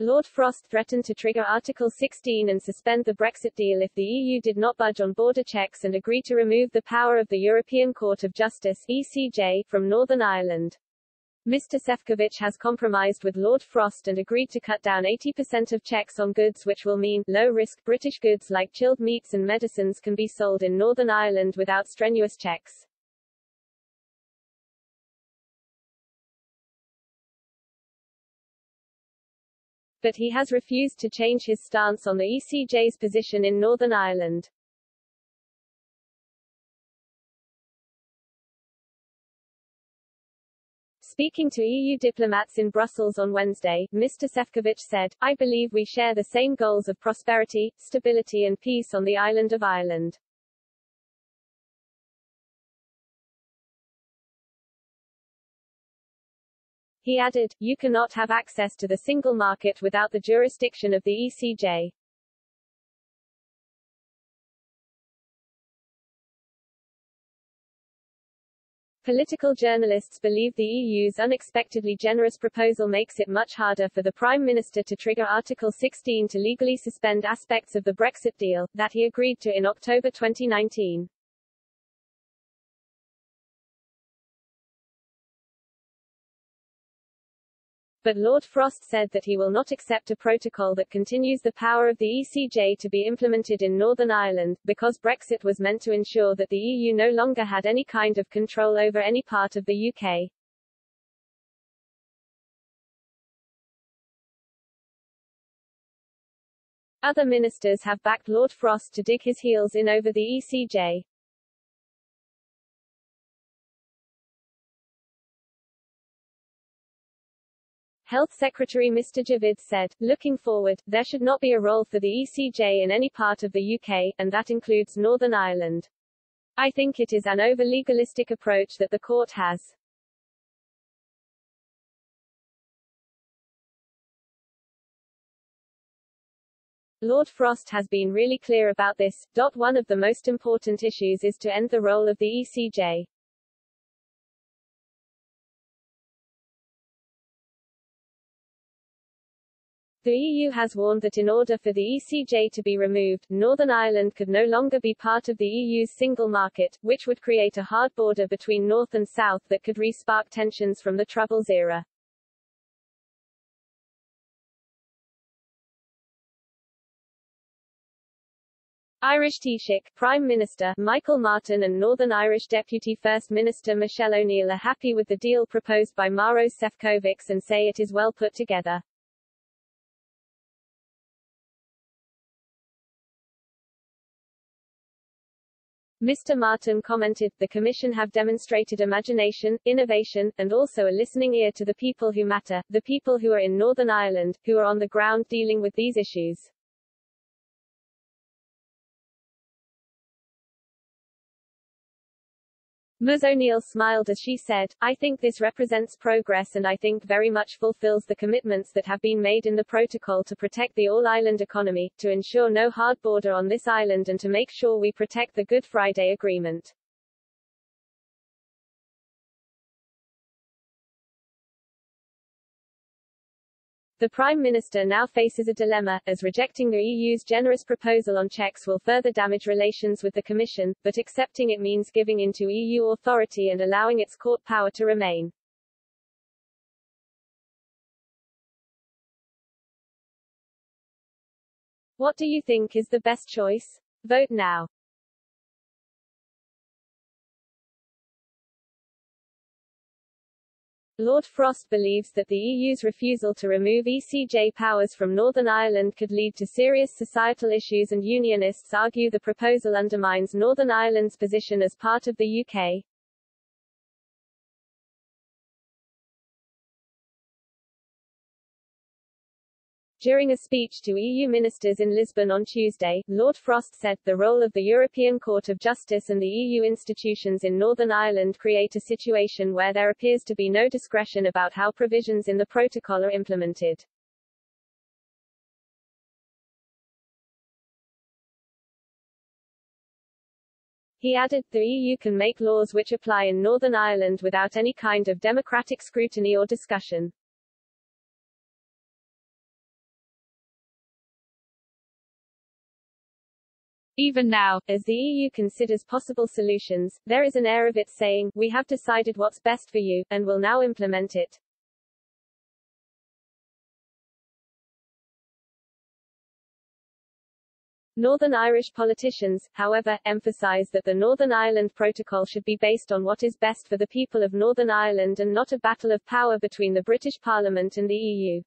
Lord Frost threatened to trigger Article 16 and suspend the Brexit deal if the EU did not budge on border checks and agree to remove the power of the European Court of Justice (ECJ) from Northern Ireland. Mr. Šefčovič has compromised with Lord Frost and agreed to cut down 80% of checks on goods, which will mean low-risk British goods like chilled meats and medicines can be sold in Northern Ireland without strenuous checks. But he has refused to change his stance on the ECJ's position in Northern Ireland. Speaking to EU diplomats in Brussels on Wednesday, Mr. Šefčovič said, "I believe we share the same goals of prosperity, stability and peace on the island of Ireland." He added, "You cannot have access to the single market without the jurisdiction of the ECJ. Political journalists believe the EU's unexpectedly generous proposal makes it much harder for the Prime Minister to trigger Article 16 to legally suspend aspects of the Brexit deal, that he agreed to in October 2019. But Lord Frost said that he will not accept a protocol that continues the power of the ECJ to be implemented in Northern Ireland, because Brexit was meant to ensure that the EU no longer had any kind of control over any part of the UK. Other ministers have backed Lord Frost to dig his heels in over the ECJ. Health Secretary Mr. Javid said, "Looking forward, there should not be a role for the ECJ in any part of the UK, and that includes Northern Ireland. I think it is an over-legalistic approach that the court has." Lord Frost has been really clear about this. One of the most important issues is to end the role of the ECJ. The EU has warned that in order for the ECJ to be removed, Northern Ireland could no longer be part of the EU's single market, which would create a hard border between North and South that could re-spark tensions from the Troubles era. Irish Taoiseach, Prime Minister Michael Martin and Northern Irish Deputy First Minister Michelle O'Neill are happy with the deal proposed by Maros Šefčovič and say it is well put together. Mr. Martin commented, "The Commission have demonstrated imagination, innovation, and also a listening ear to the people who matter, the people who are in Northern Ireland, who are on the ground dealing with these issues." Ms. O'Neill smiled as she said, "I think this represents progress and I think very much fulfills the commitments that have been made in the protocol to protect the all-island economy, to ensure no hard border on this island and to make sure we protect the Good Friday Agreement." The Prime Minister now faces a dilemma, as rejecting the EU's generous proposal on checks will further damage relations with the Commission, but accepting it means giving in to EU authority and allowing its court power to remain. What do you think is the best choice? Vote now. Lord Frost believes that the EU's refusal to remove ECJ powers from Northern Ireland could lead to serious societal issues, and unionists argue the proposal undermines Northern Ireland's position as part of the UK. During a speech to EU ministers in Lisbon on Tuesday, Lord Frost said, "The role of the European Court of Justice and the EU institutions in Northern Ireland create a situation where there appears to be no discretion about how provisions in the protocol are implemented." He added, "The EU can make laws which apply in Northern Ireland without any kind of democratic scrutiny or discussion." Even now, as the EU considers possible solutions, there is an air of it saying, we have decided what's best for you, and will now implement it. Northern Irish politicians, however, emphasise that the Northern Ireland Protocol should be based on what is best for the people of Northern Ireland and not a battle of power between the British Parliament and the EU.